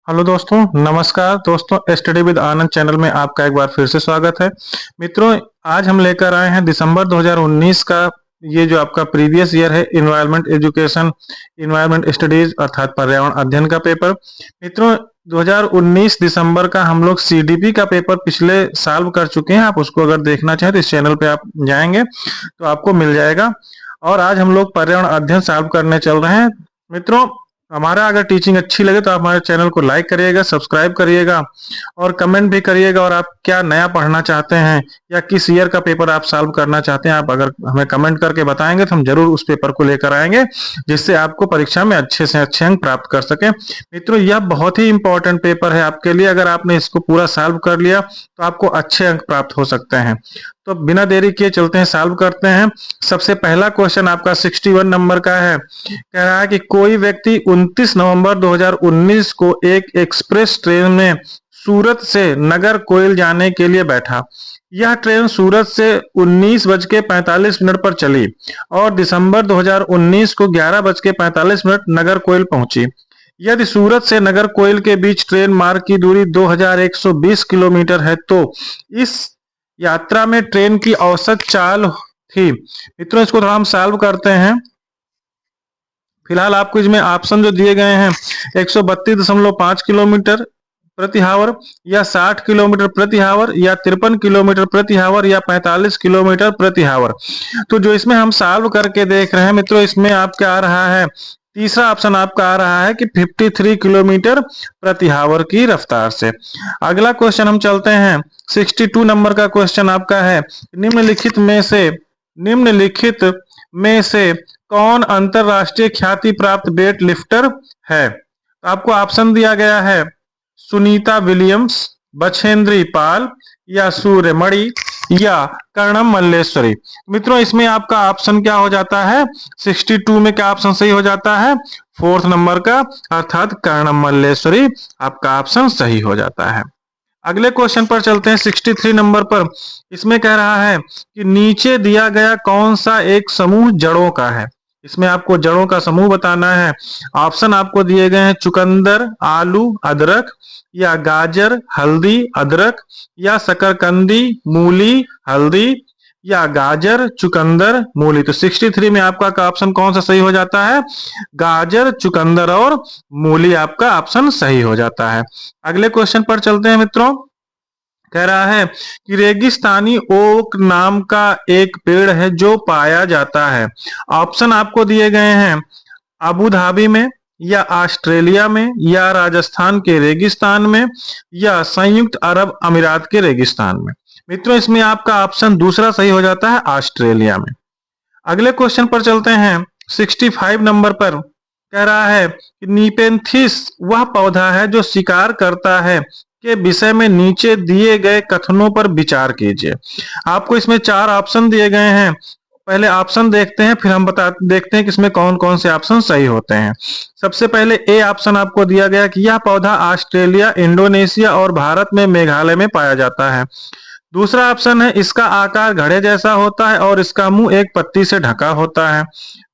Hello दोस्तों, नमस्कार दोस्तों। स्टडी विद आनंद चैनल में आपका एक बार फिर से स्वागत है। मित्रों, आज हम लेकर आए हैं दिसंबर 2019 का ये जो आपका प्रीवियस ईयर है इन्वायरमेंट एजुकेशन, इन्वायरमेंट स्टडीज अर्थात पर्यावरण अध्ययन का पेपर। मित्रों, 2019 दिसंबर का हम लोग सीडीपी का पेपर पिछले साल कर चुके हैं। आप उसको अगर देखना चाहें तो इस चैनल पे आप जाएंगे तो आपको मिल जाएगा। और आज हम लोग पर्यावरण अध्ययन सॉल्व करने चल रहे हैं। मित्रों, हमारा अगर टीचिंग अच्छी लगे तो आप हमारे चैनल को लाइक करिएगा, सब्सक्राइब करिएगा और कमेंट भी करिएगा। और आप क्या नया पढ़ना चाहते हैं या किस ईयर का पेपर आप सॉल्व करना चाहते हैं, आप अगर हमें कमेंट करके बताएंगे तो हम जरूर उस पेपर को लेकर आएंगे, जिससे आपको परीक्षा में अच्छे से अच्छे अंक प्राप्त कर सकें। मित्रों, यह बहुत ही इंपॉर्टेंट पेपर है आपके लिए। अगर आपने इसको पूरा सॉल्व कर लिया तो आपको अच्छे अंक प्राप्त हो सकते हैं। तो बिना देरी किए चलते हैं, सॉल्व करते हैं। सबसे पहला क्वेश्चन आपका 61 नंबर का है। कह रहा है कि कोई व्यक्ति 29 नवंबर 2019 को एक एक्सप्रेस ट्रेन में सूरत से नागरकोइल जाने के लिए बैठा। यह ट्रेन सूरत से 19:45 पर चली और दिसंबर 2019 को 11:45 नागरकोइल पहुंची। यदि सूरत से नागरकोइल के बीच ट्रेन मार्ग की दूरी 2120 किलोमीटर है तो इस यात्रा में ट्रेन की औसत चाल थी। मित्रों, इसको थोड़ा हम सॉल्व करते हैं। फिलहाल आपको इसमें ऑप्शन जो दिए गए हैं 132.5 किलोमीटर प्रति हावर या 60 किलोमीटर प्रति हावर या 53 किलोमीटर प्रति हावर या 45 किलोमीटर प्रति हावर। तो जो इसमें हम सॉल्व करके देख रहे हैं मित्रों, इसमें आपका आ रहा है, तीसरा ऑप्शन आपका आ रहा है कि 53 किलोमीटर प्रति हावर की रफ्तार से। अगला क्वेश्चन हम चलते हैं। 62 नंबर का क्वेश्चन आपका है, निम्नलिखित में से कौन अंतरराष्ट्रीय ख्याति प्राप्त वेट लिफ्टर है। तो आपको ऑप्शन दिया गया है सुनीता विलियम्स, बछेंद्री पाल या सूर्यमणि या कर्णम मल्लेश्वरी। मित्रों, इसमें आपका ऑप्शन क्या हो जाता है, 62 में क्या ऑप्शन सही हो जाता है, फोर्थ नंबर का अर्थात कर्णम मल्लेश्वरी आपका ऑप्शन सही हो जाता है। अगले क्वेश्चन पर चलते हैं 63 नंबर पर। इसमें कह रहा है कि नीचे दिया गया कौन सा एक समूह जड़ों का है। इसमें आपको जड़ों का समूह बताना है। ऑप्शन आपको दिए गए हैं चुकंदर, आलू, अदरक या गाजर, हल्दी, अदरक या शकरकंदी, मूली, हल्दी या गाजर, चुकंदर, मूली। तो 63 में आपका ऑप्शन कौन सा सही हो जाता है, गाजर, चुकंदर और मूली आपका ऑप्शन सही हो जाता है। अगले क्वेश्चन पर चलते हैं मित्रों। कह रहा है कि रेगिस्तानी ओक नाम का एक पेड़ है जो पाया जाता है। ऑप्शन आपको दिए गए हैं अबू धाबी में या ऑस्ट्रेलिया में या राजस्थान के रेगिस्तान में या संयुक्त अरब अमीरात के रेगिस्तान में। मित्रों, इसमें आपका ऑप्शन दूसरा सही हो जाता है, ऑस्ट्रेलिया में। अगले क्वेश्चन पर चलते हैं 65 नंबर पर। कह रहा है कि नीपेंथिस वह पौधा है जो शिकार करता है के विषय में नीचे दिए गए कथनों पर विचार कीजिए। आपको इसमें 4 ऑप्शन दिए गए हैं। पहले ऑप्शन देखते हैं, फिर हम देखते हैं कि इसमें कौन कौन से ऑप्शन सही होते हैं। सबसे पहले ए ऑप्शन आपको दिया गया कि यह पौधा ऑस्ट्रेलिया, इंडोनेशिया और भारत में मेघालय में पाया जाता है। दूसरा ऑप्शन है इसका आकार घड़े जैसा होता है और इसका मुंह एक पत्ती से ढका होता है।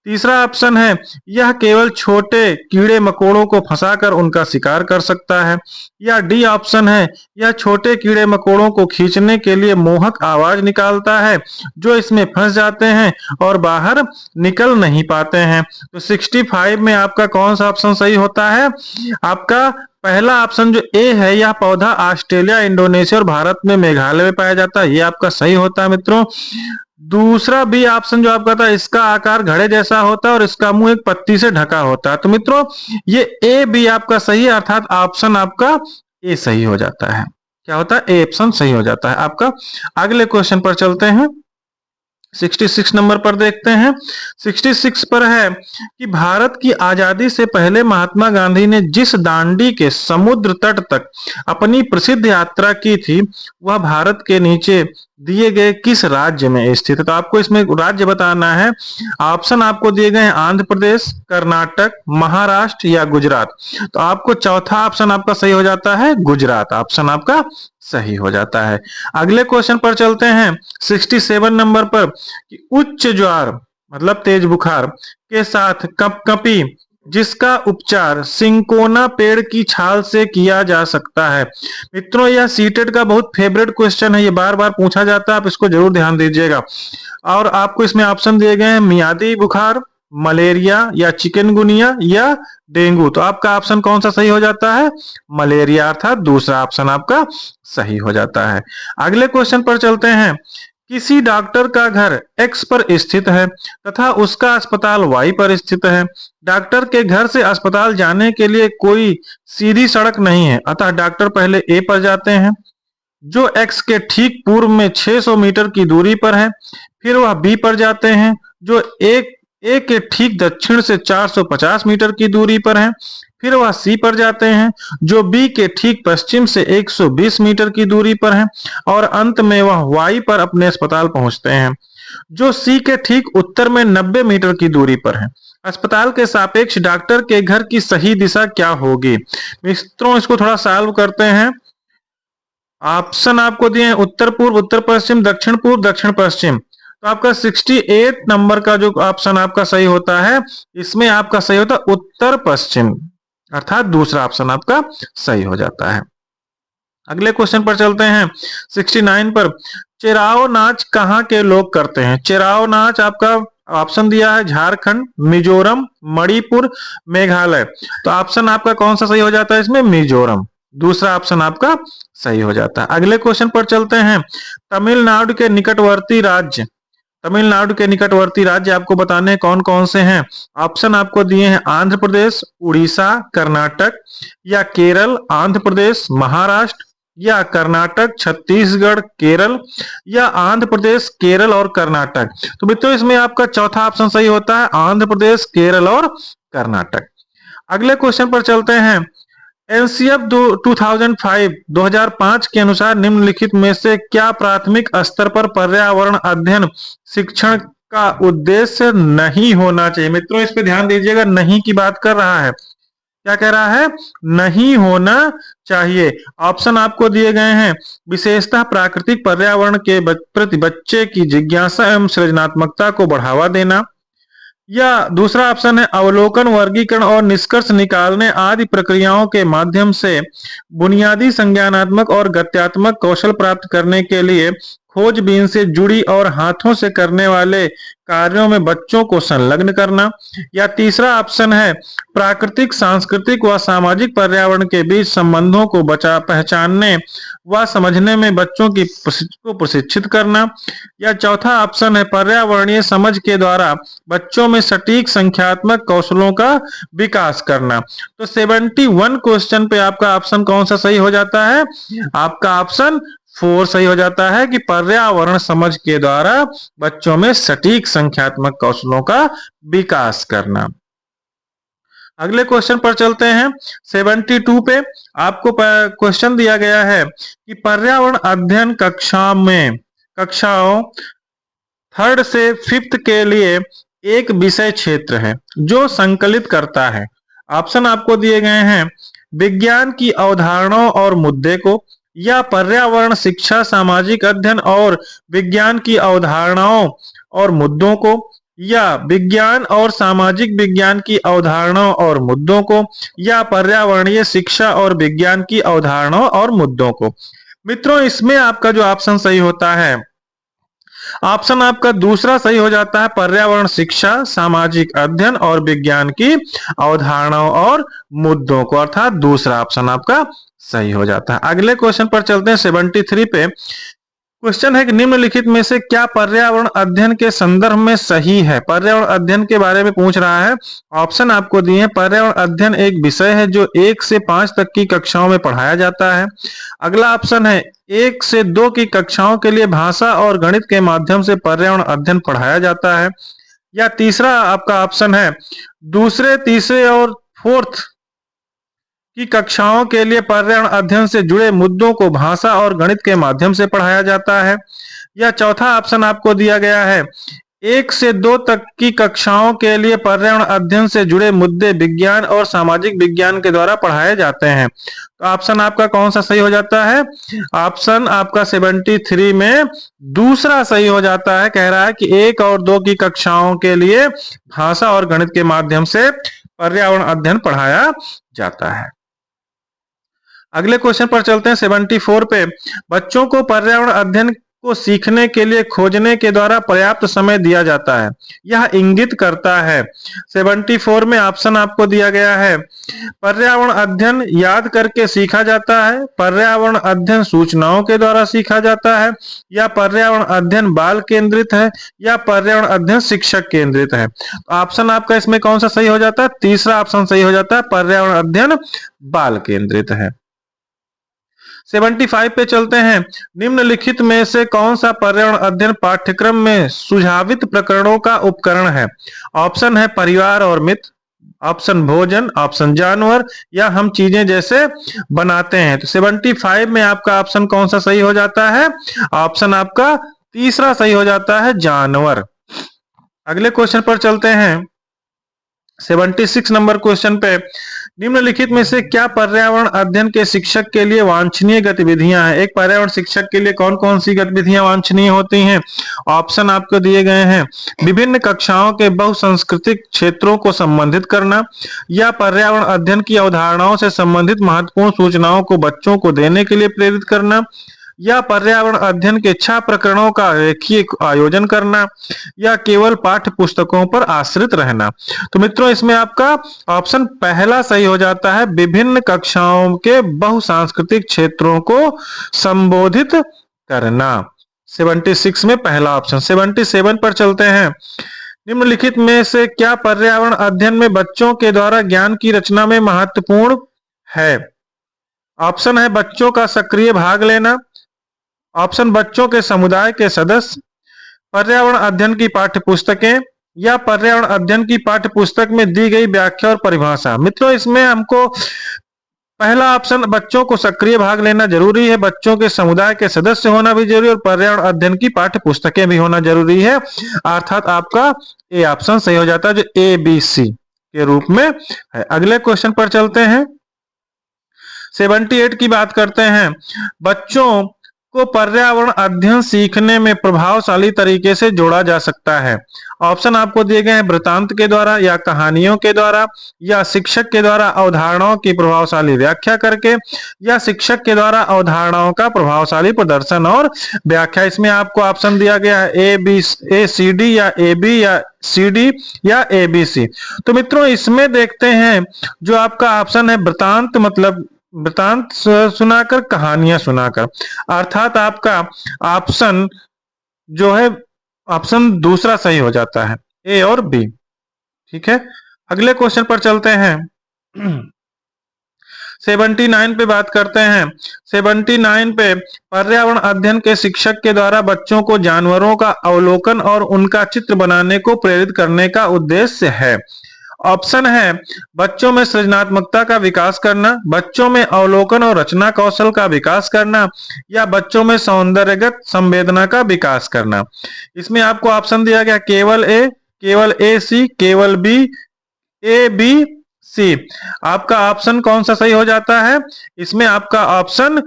तीसरा ऑप्शन है यह केवल छोटे कीड़े मकोड़ों को फंसाकर उनका शिकार कर सकता है। या डी ऑप्शन है यह छोटे कीड़े मकोड़ों को खींचने के लिए मोहक आवाज निकालता है जो इसमें फंस जाते हैं और बाहर निकल नहीं पाते हैं। तो 65 में आपका कौन सा ऑप्शन सही होता है, आपका पहला ऑप्शन जो ए है, यह पौधा ऑस्ट्रेलिया, इंडोनेशिया और भारत में मेघालय में पाया जाता है, ये आपका सही होता है मित्रों। दूसरा बी ऑप्शन जो आपका था, इसका आकार घड़े जैसा होता है और इसका मुंह एक पत्ती से ढका होता है। तो मित्रों, ये ए बी आपका सही है, अर्थात ऑप्शन आपका ए सही हो जाता है। क्या होता है, ए ऑप्शन सही हो जाता है आपका। अगले क्वेश्चन पर चलते हैं। 66 नंबर पर देखते हैं। 66 पर है कि भारत की आजादी से पहले महात्मा गांधी ने जिस दांडी के समुद्र तट तक अपनी प्रसिद्ध यात्रा की थी वह भारत के नीचे दिए गए किस राज्य में स्थित है। तो आपको इसमें राज्य बताना है। ऑप्शन आपको दिए गए हैं आंध्र प्रदेश, कर्नाटक, महाराष्ट्र या गुजरात। तो आपको चौथा ऑप्शन आपका सही हो जाता है, गुजरात ऑप्शन आपका सही हो जाता है। अगले क्वेश्चन पर चलते हैं 67 नंबर पर कि उच्च ज्वार मतलब तेज बुखार के साथ कपकपी जिसका उपचार सिंकोना पेड़ की छाल से किया जा सकता है। मित्रों, यह सीटेट का बहुत फेवरेट क्वेश्चन है, ये बार बार पूछा जाता है, आप इसको जरूर ध्यान दीजिएगा। और आपको इसमें ऑप्शन दिए गए हैं मियादी बुखार, मलेरिया या चिकनगुनिया या डेंगू। तो आपका ऑप्शन कौन सा सही हो जाता है? मलेरिया, अर्थात दूसरा ऑप्शन आपका सही हो जाता है। अगले क्वेश्चन पर चलते हैं। किसी डॉक्टर का घर एक्स पर स्थित है तथा उसका अस्पताल वाई पर स्थित है। डॉक्टर के घर से अस्पताल जाने के लिए कोई सीधी सड़क नहीं है, अतः डॉक्टर पहले ए पर जाते हैं जो एक्स के ठीक पूर्व में 600 मीटर की दूरी पर है। फिर वह बी पर जाते हैं जो ए के ठीक दक्षिण से 450 मीटर की दूरी पर है। फिर वह सी पर जाते हैं जो बी के ठीक पश्चिम से 120 मीटर की दूरी पर है। और अंत में वह वाई पर अपने अस्पताल पहुंचते हैं जो सी के ठीक उत्तर में 90 मीटर की दूरी पर है। अस्पताल के सापेक्ष डॉक्टर के घर की सही दिशा क्या होगी? मित्रों, इसको थोड़ा सॉल्व करते हैं। ऑप्शन आपको दिए हैं उत्तर पूर्व, उत्तर पश्चिम, दक्षिण पूर्व, दक्षिण पश्चिम। तो आपका 68 नंबर का जो ऑप्शन आपका सही होता है, इसमें आपका सही होता है उत्तर पश्चिम, अर्थात दूसरा ऑप्शन आपका सही हो जाता है। अगले क्वेश्चन पर चलते हैं 69 पर। चेराओ नाच कहाँ के लोग करते हैं? चेराओ नाच आपका ऑप्शन दिया है झारखंड, मिजोरम, मणिपुर, मेघालय। तो ऑप्शन आपका कौन सा सही हो जाता है इसमें? मिजोरम, दूसरा ऑप्शन आपका सही हो जाता है। अगले क्वेश्चन पर चलते हैं। तमिलनाडु के निकटवर्ती राज्य, तमिलनाडु के निकटवर्ती राज्य आपको बताने हैं कौन कौन से हैं। ऑप्शन आपको दिए हैं आंध्र प्रदेश, उड़ीसा, कर्नाटक या केरल। आंध्र प्रदेश, महाराष्ट्र या कर्नाटक, छत्तीसगढ़, केरल या आंध्र प्रदेश, केरल और कर्नाटक। तो मित्रों, इसमें आपका चौथा ऑप्शन सही होता है आंध्र प्रदेश, केरल और कर्नाटक। अगले क्वेश्चन पर चलते हैं। एनसीएफ 2005 के अनुसार निम्नलिखित में से क्या प्राथमिक स्तर पर पर्यावरण अध्ययन शिक्षण का उद्देश्य नहीं होना चाहिए? मित्रों, इस पे ध्यान दीजिएगा, नहीं की बात कर रहा है। क्या कह रहा है? नहीं होना चाहिए। ऑप्शन आपको दिए गए हैं विशेषतः प्राकृतिक पर्यावरण के प्रति बच्चे की जिज्ञासा एवं सृजनात्मकता को बढ़ावा देना, या दूसरा ऑप्शन है अवलोकन, वर्गीकरण और निष्कर्ष निकालने आदि प्रक्रियाओं के माध्यम से बुनियादी संज्ञानात्मक और गत्यात्मक कौशल प्राप्त करने के लिए खोजबीन से जुड़ी और हाथों से करने वाले कार्यों में बच्चों को संलग्न करना, या तीसरा ऑप्शन है प्राकृतिक, सांस्कृतिक व सामाजिक पर्यावरण के बीच संबंधों को पहचानने व समझने में बच्चों को प्रशिक्षित करना, या चौथा ऑप्शन है पर्यावरणीय समझ के द्वारा बच्चों में सटीक संख्यात्मक कौशलों का विकास करना। तो 71 क्वेश्चन पे आपका ऑप्शन कौन सा सही हो जाता है? आपका ऑप्शन 4 सही हो जाता है कि पर्यावरण समझ के द्वारा बच्चों में सटीक संख्यात्मक कौशलों का विकास करना। अगले क्वेश्चन पर चलते हैं 72 पे। आपको क्वेश्चन दिया गया है कि पर्यावरण अध्ययन कक्षाओं 3rd से 5th के लिए एक विषय क्षेत्र है जो संकलित करता है। ऑप्शन आपको दिए गए हैं विज्ञान की अवधारणाओं और मुद्दे को, या पर्यावरण शिक्षा, सामाजिक अध्ययन और विज्ञान की अवधारणाओं और मुद्दों को, या विज्ञान और सामाजिक विज्ञान की अवधारणाओं और मुद्दों को, या पर्यावरणीय शिक्षा और विज्ञान की अवधारणाओं और मुद्दों को। मित्रों, इसमें आपका जो ऑप्शन सही होता है, ऑप्शन आपका दूसरा सही हो जाता है पर्यावरण शिक्षा, सामाजिक अध्ययन और विज्ञान की अवधारणाओं और मुद्दों को, अर्थात दूसरा ऑप्शन आपका सही हो जाता है। अगले क्वेश्चन पर चलते हैं 73 पे। क्वेश्चन है कि निम्नलिखित में से क्या पर्यावरण अध्ययन के संदर्भ में सही है? पर्यावरण अध्ययन के बारे में पूछ रहा है। ऑप्शन आपको दिए हैं पर्यावरण अध्ययन एक विषय है जो 1 से 5 तक की कक्षाओं में पढ़ाया जाता है। अगला ऑप्शन है 1 से 2 की कक्षाओं के लिए भाषा और गणित के माध्यम से पर्यावरण अध्ययन पढ़ाया जाता है, या तीसरा आपका ऑप्शन है दूसरे, तीसरे और 4th की कक्षाओं के लिए पर्यावरण अध्ययन से जुड़े मुद्दों को भाषा और गणित के माध्यम से पढ़ाया जाता है, या चौथा ऑप्शन आपको दिया गया है 1 से 2 तक की कक्षाओं के लिए पर्यावरण अध्ययन से जुड़े मुद्दे विज्ञान और सामाजिक विज्ञान के द्वारा पढ़ाए जाते हैं। तो ऑप्शन आपका कौन सा सही हो जाता है? ऑप्शन आपका 73 में दूसरा सही हो जाता है। कह रहा है कि 1 और 2 की कक्षाओं के लिए भाषा और गणित के माध्यम से पर्यावरण अध्ययन पढ़ाया जाता है। अगले क्वेश्चन पर चलते हैं 74 पे। बच्चों को पर्यावरण अध्ययन को सीखने के लिए खोजने के द्वारा पर्याप्त समय दिया जाता है, यह इंगित करता है। 74 में ऑप्शन आपको दिया गया है, पर्यावरण अध्ययन याद करके सीखा जाता है, पर्यावरण अध्ययन सूचनाओं के द्वारा सीखा जाता है, या पर्यावरण अध्ययन बाल केंद्रित है, या पर्यावरण अध्ययन शिक्षक केंद्रित है। ऑप्शन आपका इसमें कौन सा सही हो जाता है? तीसरा ऑप्शन सही हो जाता है, पर्यावरण अध्ययन बाल केंद्रित है। 75 पे चलते हैं। निम्नलिखित में से कौन सा पर्यावरण अध्ययन पाठ्यक्रम में सुझावित प्रकरणों का उपकरण है? ऑप्शन है परिवार और मित्र, ऑप्शन भोजन, ऑप्शन जानवर, या हम चीजें जैसे बनाते हैं। तो 75 में आपका ऑप्शन कौन सा सही हो जाता है? ऑप्शन आपका तीसरा सही हो जाता है, जानवर। अगले क्वेश्चन पर चलते हैं 76 नंबर क्वेश्चन पे। निम्नलिखित में से क्या पर्यावरण अध्ययन के शिक्षक के लिए वांछनीय गतिविधियां हैं? एक पर्यावरण शिक्षक के लिए कौन कौन सी गतिविधियां वांछनीय होती हैं? ऑप्शन आपको दिए गए हैं, विभिन्न कक्षाओं के बहुसांस्कृतिक क्षेत्रों को संबंधित करना, या पर्यावरण अध्ययन की अवधारणाओं से संबंधित महत्वपूर्ण सूचनाओं को बच्चों को देने के लिए प्रेरित करना, या पर्यावरण अध्ययन के 6 प्रकरणों का रेखीय आयोजन करना, या केवल पाठ्य पुस्तकों पर आश्रित रहना। तो मित्रों इसमें आपका ऑप्शन पहला सही हो जाता है, विभिन्न कक्षाओं के बहुसांस्कृतिक क्षेत्रों को संबोधित करना। 76 में पहला ऑप्शन। 77 पर चलते हैं। निम्नलिखित में से क्या पर्यावरण अध्ययन में बच्चों के द्वारा ज्ञान की रचना में महत्वपूर्ण है? ऑप्शन है बच्चों का सक्रिय भाग लेना, ऑप्शन बच्चों के समुदाय के सदस्य, पर्यावरण अध्ययन की पाठ्य पुस्तकें, या पर्यावरण अध्ययन की पाठ्य पुस्तक में दी गई व्याख्या और परिभाषा। मित्रों इसमें हमको पहला ऑप्शन बच्चों को सक्रिय भाग लेना जरूरी है, बच्चों के समुदाय के सदस्य होना भी जरूरी है, और पर्यावरण अध्ययन की पाठ्य पुस्तकें भी होना जरूरी है। अर्थात आपका ए ऑप्शन सही हो जाता है, जो ABC के रूप में है। अगले क्वेश्चन पर चलते हैं। 78 की बात करते हैं। बच्चों को पर्यावरण अध्ययन सीखने में प्रभावशाली तरीके से जोड़ा जा सकता है। ऑप्शन आपको दिए गए हैं, वृत्तांत के द्वारा, या कहानियों के द्वारा, या शिक्षक के द्वारा अवधारणाओं की प्रभावशाली व्याख्या करके, या शिक्षक के द्वारा अवधारणाओं का प्रभावशाली प्रदर्शन और व्याख्या। इसमें आपको ऑप्शन दिया गया है ACD, या AB, या CD, या ABC। तो मित्रों इसमें देखते हैं जो आपका ऑप्शन है वृत्तांत, मतलब वृत्तांत सुनाकर, कहानियां सुनाकर, अर्थात आपका ऑप्शन जो है ऑप्शन दूसरा सही हो जाता है, A और B। ठीक है, अगले क्वेश्चन पर चलते हैं। 79 पे बात करते हैं। 79 पे पर्यावरण अध्ययन के शिक्षक के द्वारा बच्चों को जानवरों का अवलोकन और उनका चित्र बनाने को प्रेरित करने का उद्देश्य है। ऑप्शन है बच्चों में सृजनात्मकता का विकास करना, बच्चों में अवलोकन और रचना कौशल का विकास करना, या बच्चों में सौंदर्यगत संवेदना का विकास करना। इसमें आपको ऑप्शन दिया गया केवल A, केवल AC, केवल B, ABC। आपका ऑप्शन कौन सा सही हो जाता है? इसमें आपका ऑप्शन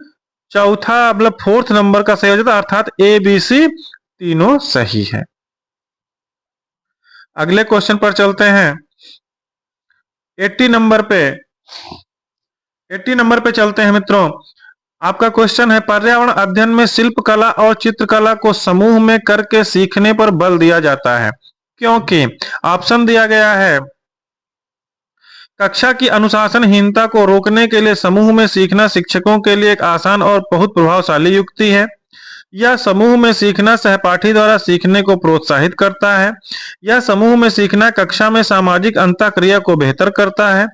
चौथा मतलब 4th नंबर का सही हो जाता है, अर्थात ABC तीनों सही है। अगले क्वेश्चन पर चलते हैं। 80 नंबर पे चलते हैं मित्रों। आपका क्वेश्चन है, पर्यावरण अध्ययन में शिल्प कला और चित्रकला को समूह में करके सीखने पर बल दिया जाता है, क्योंकि ऑप्शन दिया गया है कक्षा की अनुशासनहीनता को रोकने के लिए समूह में सीखना शिक्षकों के लिए एक आसान और बहुत प्रभावशाली युक्ति है, या समूह में सीखना सहपाठी द्वारा सीखने को प्रोत्साहित करता है, या समूह में सीखना कक्षा में सामाजिक अंतःक्रिया को बेहतर करता है,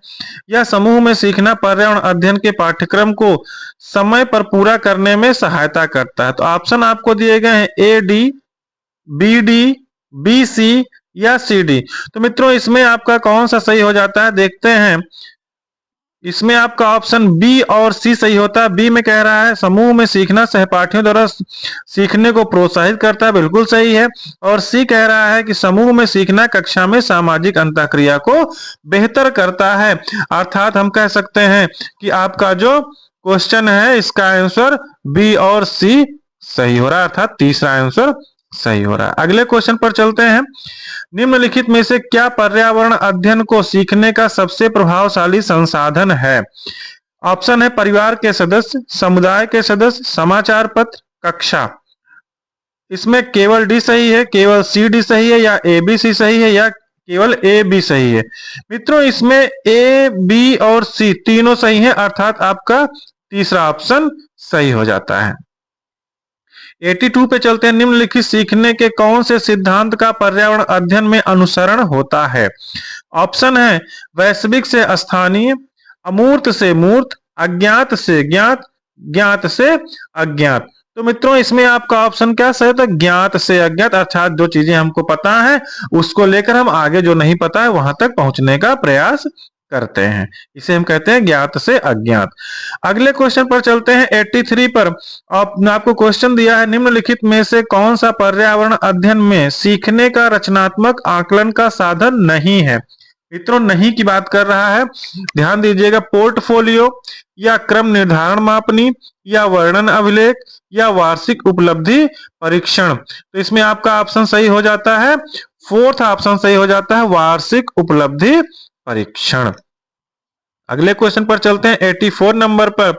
या समूह में सीखना पर्यावरण अध्ययन के पाठ्यक्रम को समय पर पूरा करने में सहायता करता है। तो ऑप्शन आपको दिए गए हैं AD, BD, BC, या CD। तो मित्रों इसमें आपका कौन सा सही हो जाता है देखते हैं। इसमें आपका ऑप्शन B और C सही होता है। B में कह रहा है समूह में सीखना सहपाठियों द्वारा सीखने को प्रोत्साहित करता है, बिल्कुल सही है। और C कह रहा है कि समूह में सीखना कक्षा में सामाजिक अंतःक्रिया को बेहतर करता है। अर्थात हम कह सकते हैं कि आपका जो क्वेश्चन है इसका आंसर B और C सही हो रहा है, अर्थात तीसरा आंसर सही हो रहा है। अगले क्वेश्चन पर चलते हैं। निम्नलिखित में से क्या पर्यावरण अध्ययन को सीखने का सबसे प्रभावशाली संसाधन है? ऑप्शन है परिवार के सदस्य, समुदाय के सदस्य, समाचार पत्र, कक्षा। इसमें केवल डी सही है, केवल सी डी सही है, या ए बी सी सही है, या केवल ए बी सही है? मित्रों इसमें ए बी और सी तीनों सही है, अर्थात आपका तीसरा ऑप्शन सही हो जाता है। 82 पे चलते हैं। निम्नलिखित सीखने के कौन से सिद्धांत का पर्यावरण अध्ययन में अनुसरण होता है? ऑप्शन है वैश्विक से स्थानीय, अमूर्त से मूर्त, अज्ञात से ज्ञात, ज्ञात से अज्ञात। तो मित्रों इसमें आपका ऑप्शन क्या सही था? ज्ञात से अज्ञात, अर्थात जो चीजें हमको पता है उसको लेकर हम आगे जो नहीं पता है वहां तक पहुंचने का प्रयास करते हैं, इसे हम कहते हैं ज्ञात से अज्ञात। अगले क्वेश्चन पर चलते हैं 83 पर। आपको क्वेश्चन दिया है निम्नलिखित में से कौन सा पर्यावरण अध्ययन में सीखने का रचनात्मक आकलन का साधन नहीं है? मित्रों नहीं की बात कर रहा है, ध्यान दीजिएगा। पोर्टफोलियो, या क्रम निर्धारण मापनी, या वर्णन अभिलेख, या वार्षिक उपलब्धि परीक्षण। तो इसमें आपका ऑप्शन सही हो जाता है, फोर्थ ऑप्शन सही हो जाता है, वार्षिक उपलब्धि परीक्षण। अगले क्वेश्चन पर चलते हैं 84 नंबर पर।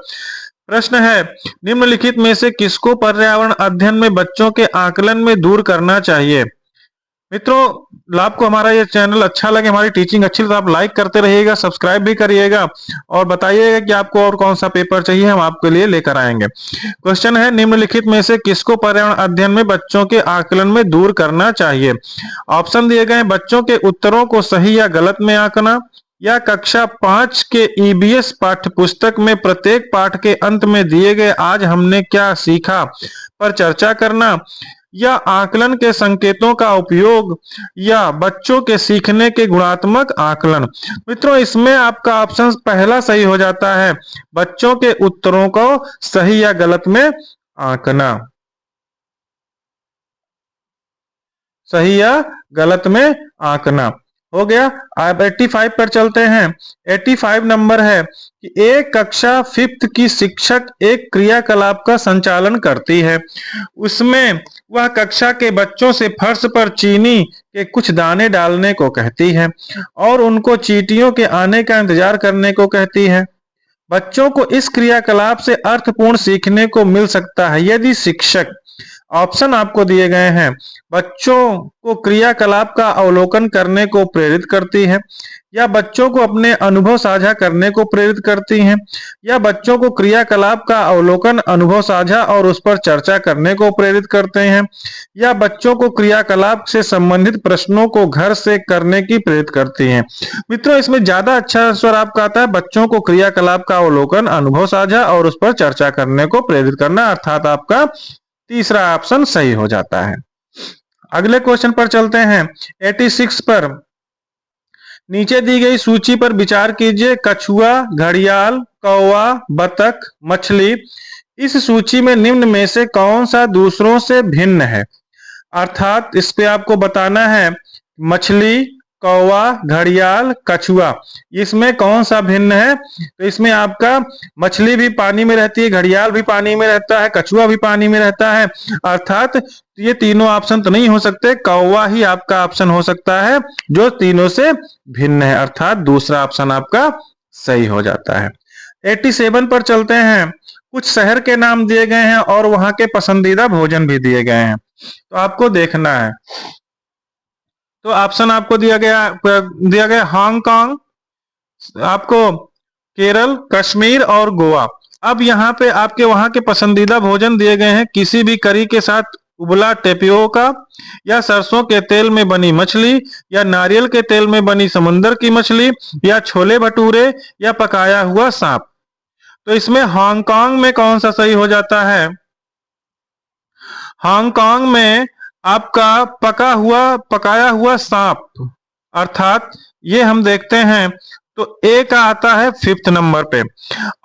प्रश्न है निम्नलिखित में से किसको पर्यावरण अध्ययन में बच्चों के आकलन में दूर करना चाहिए? मित्रों आपको हमारा ये चैनल अच्छा लगे, हमारी टीचिंग अच्छी लगे तो आप लाइक करते रहिएगा, सब्सक्राइब भी करिएगा और बताइएगा कि आपको और कौन सा पेपर चाहिए, हम आपके लिए लेकर आएंगे। क्वेश्चन है निम्नलिखित में से किसको पर्यावरण अध्ययन में बच्चों के आकलन में दूर करना चाहिए? ऑप्शन दिए गए हैं बच्चों के उत्तरों को सही या गलत में आंकना, या कक्षा 5 के ईबीएस पाठ्य पुस्तक में प्रत्येक पाठ के अंत में दिए गए आज हमने क्या सीखा पर चर्चा करना, या आकलन के संकेतों का उपयोग, या बच्चों के सीखने के गुणात्मक आकलन। मित्रों इसमें आपका ऑप्शन पहला सही हो जाता है, बच्चों के उत्तरों को सही या गलत में आंकना, सही या गलत में आंकना हो गया। अब 85 पर चलते हैं। 85 नंबर है कि एक कक्षा 5th की शिक्षक एक क्रियाकलाप का संचालन करती है। उसमें वह कक्षा के बच्चों से फर्श पर चीनी के कुछ दाने डालने को कहती है और उनको चींटियों के आने का इंतजार करने को कहती है। बच्चों को इस क्रियाकलाप से अर्थपूर्ण सीखने को मिल सकता है यदि शिक्षक, ऑप्शन आपको दिए गए हैं, बच्चों को क्रियाकलाप का अवलोकन करने को प्रेरित करती है, या बच्चों को अपने अनुभव साझा करने को प्रेरित करती हैं, या बच्चों को क्रियाकलाप का अवलोकन, अनुभव साझा और उस पर चर्चा करने को प्रेरित करते हैं, या बच्चों को क्रियाकलाप से संबंधित प्रश्नों को घर से करने की प्रेरित करती हैं। मित्रों इसमें ज्यादा अच्छा आंसर आपका आता है बच्चों को क्रियाकलाप का अवलोकन, अनुभव साझा और उस पर चर्चा करने को प्रेरित करना, अर्थात आपका तीसरा ऑप्शन सही हो जाता है। अगले क्वेश्चन पर चलते हैं 86 पर। नीचे दी गई सूची पर विचार कीजिए। कछुआ, घड़ियाल, कौवा, बतख, मछली, इस सूची में निम्न में से कौन सा दूसरों से भिन्न है? अर्थात इस पे आपको बताना है मछली, कौवा, घड़ियाल, कछुआ, इसमें कौन सा भिन्न है? तो इसमें आपका मछली भी पानी में रहती है, घड़ियाल भी पानी में रहता है, कछुआ भी पानी में रहता है, अर्थात ये तीनों ऑप्शन तो नहीं हो सकते, कौवा ही आपका ऑप्शन हो सकता है जो तीनों से भिन्न है, अर्थात दूसरा ऑप्शन आपका सही हो जाता है। 87 पर चलते हैं। कुछ शहर के नाम दिए गए हैं और वहां के पसंदीदा भोजन भी दिए गए हैं, तो आपको देखना है। तो ऑप्शन आपको दिया गया हांगकांग, आपको केरल, कश्मीर और गोवा। अब यहाँ पे आपके वहां के पसंदीदा भोजन दिए गए हैं, किसी भी करी के साथ उबला टेपियोका, या सरसों के तेल में बनी मछली, या नारियल के तेल में बनी समुद्र की मछली, या छोले भटूरे, या पकाया हुआ सांप। तो इसमें हांगकांग में कौन सा सही हो जाता है? हांगकांग में आपका पकाया हुआ सांप, अर्थात ये हम देखते हैं तो ए का आता है 5th नंबर पे।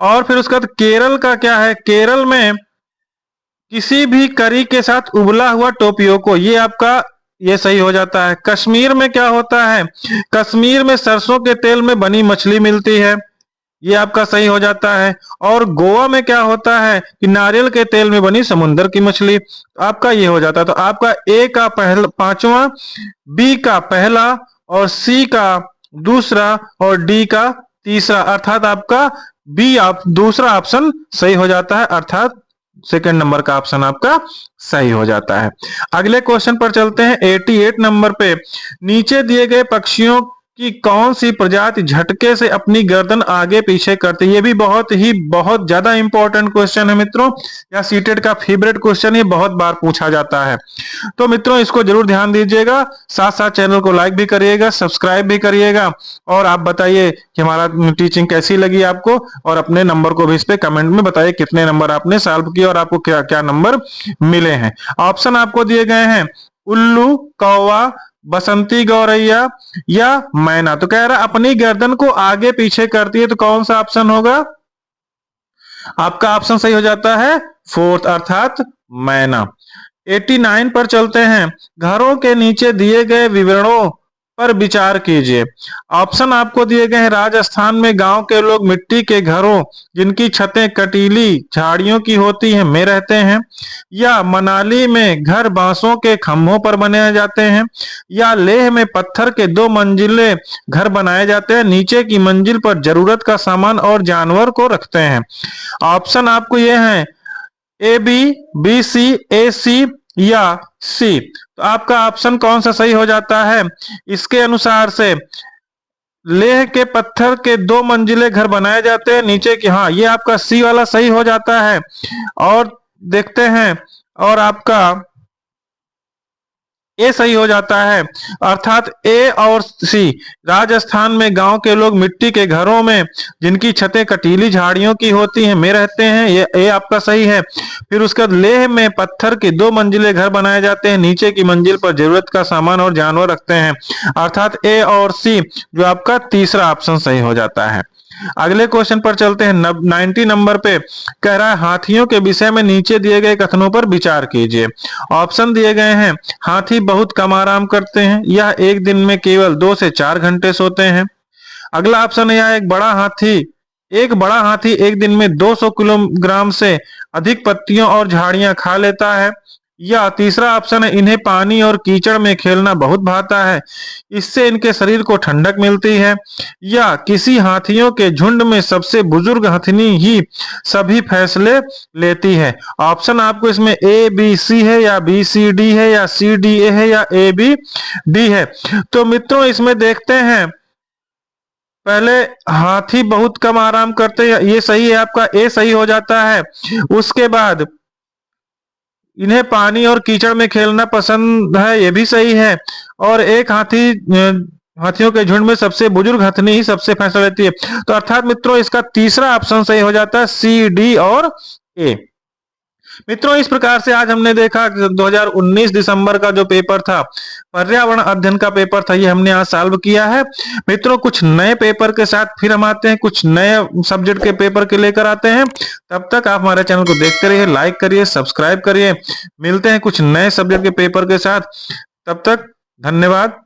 और फिर उसके बाद केरल का क्या है? केरल में किसी भी करी के साथ उबला हुआ टोपियोको, ये आपका ये सही हो जाता है। कश्मीर में क्या होता है? कश्मीर में सरसों के तेल में बनी मछली मिलती है। ये आपका सही हो जाता है। और गोवा में क्या होता है कि नारियल के तेल में बनी समुद्र की मछली, तो आपका ये हो जाता है। तो आपका ए का पहला पांचवा, बी का पहला और सी का दूसरा और डी का तीसरा, अर्थात आपका बी आप दूसरा ऑप्शन सही हो जाता है, अर्थात सेकंड नंबर का ऑप्शन आपका सही हो जाता है। अगले क्वेश्चन पर चलते हैं 88 नंबर पे। नीचे दिए गए पक्षियों की कौन सी प्रजाति झटके से अपनी गर्दन आगे पीछे करती है? ये भी बहुत ज्यादा इंपॉर्टेंट क्वेश्चन है मित्रों, या सीटेट का फेवरेट क्वेश्चन, ये बहुत बार पूछा जाता है। तो मित्रों इसको जरूर ध्यान दीजिएगा, साथ साथ चैनल को लाइक भी करिएगा, सब्सक्राइब भी करिएगा, और आप बताइए कि हमारा टीचिंग कैसी लगी आपको, और अपने नंबर को भी इस पे कमेंट में बताइए कितने नंबर आपने सॉल्व किए और आपको क्या क्या नंबर मिले हैं। ऑप्शन आपको दिए गए हैं उल्लू, कौवा, बसंती गौरैया या मैना। तो कह रहा अपनी गर्दन को आगे पीछे करती है, तो कौन सा ऑप्शन होगा? आपका ऑप्शन सही हो जाता है फोर्थ, अर्थात मैना। 89 पर चलते हैं। घरों के नीचे दिए गए विवरणों पर विचार कीजिए। ऑप्शन आपको दिए गए हैं राजस्थान में गांव के लोग मिट्टी के घरों जिनकी छतें कटीली झाड़ियों की होती हैं में रहते हैं, या मनाली में घर बांसों के खंभों पर बनाए जाते हैं, या लेह में पत्थर के 2 मंजिले घर बनाए जाते हैं, नीचे की मंजिल पर जरूरत का सामान और जानवर को रखते हैं। ऑप्शन आपको ये है ए बी सी, ए सी या सी। तो आपका ऑप्शन कौन सा सही हो जाता है? इसके अनुसार से लेह के पत्थर के 2 मंजिले घर बनाए जाते हैं नीचे की, हाँ ये आपका सी वाला सही हो जाता है। और देखते हैं, और आपका ए सही हो जाता है, अर्थात ए और सी। राजस्थान में गांव के लोग मिट्टी के घरों में जिनकी छतें कटीली झाड़ियों की होती हैं में रहते हैं, ये ए आपका सही है। फिर उसके बाद लेह में पत्थर के 2 मंजिले घर बनाए जाते हैं, नीचे की मंजिल पर जरूरत का सामान और जानवर रखते हैं, अर्थात ए और सी जो आपका तीसरा ऑप्शन सही हो जाता है। अगले क्वेश्चन पर चलते हैं 90 नंबर पे। कह रहा है हाथियों के विषय में नीचे दिए गए कथनों पर विचार कीजिए। ऑप्शन दिए गए हैं हाथी बहुत कम आराम करते हैं, यह एक दिन में केवल 2 से 4 घंटे सोते हैं। अगला ऑप्शन है एक बड़ा हाथी एक दिन में 200 किलोग्राम से अधिक पत्तियों और झाड़ियां खा लेता है। या तीसरा ऑप्शन है इन्हें पानी और कीचड़ में खेलना बहुत भाता है, इससे इनके शरीर को ठंडक मिलती है। या किसी हाथियों के झुंड में सबसे बुजुर्ग हथिनी ही सभी फैसले लेती है। ऑप्शन आपको इसमें ए बी सी है, या बी सी डी है, या सी डी ए है, या ए बी डी है। तो मित्रों इसमें देखते हैं, पहले हाथी बहुत कम आराम करते हैं, ये सही है, आपका ए सही हो जाता है। उसके बाद इन्हें पानी और कीचड़ में खेलना पसंद है, ये भी सही है। और एक हाथियों के झुंड में सबसे बुजुर्ग हथिनी ही सबसे फैसला लेती है। तो अर्थात मित्रों इसका तीसरा ऑप्शन सही हो जाता है, सी डी और ए। मित्रों इस प्रकार से आज हमने देखा 2019 दिसंबर का जो पेपर था, पर्यावरण अध्ययन का पेपर था, ये हमने आज सॉल्व किया है। मित्रों कुछ नए पेपर के साथ फिर हम आते हैं, कुछ नए सब्जेक्ट के पेपर के लेकर आते हैं। तब तक आप हमारे चैनल को देखते रहिए, लाइक करिए, सब्सक्राइब करिए। मिलते हैं कुछ नए सब्जेक्ट के पेपर के साथ, तब तक धन्यवाद।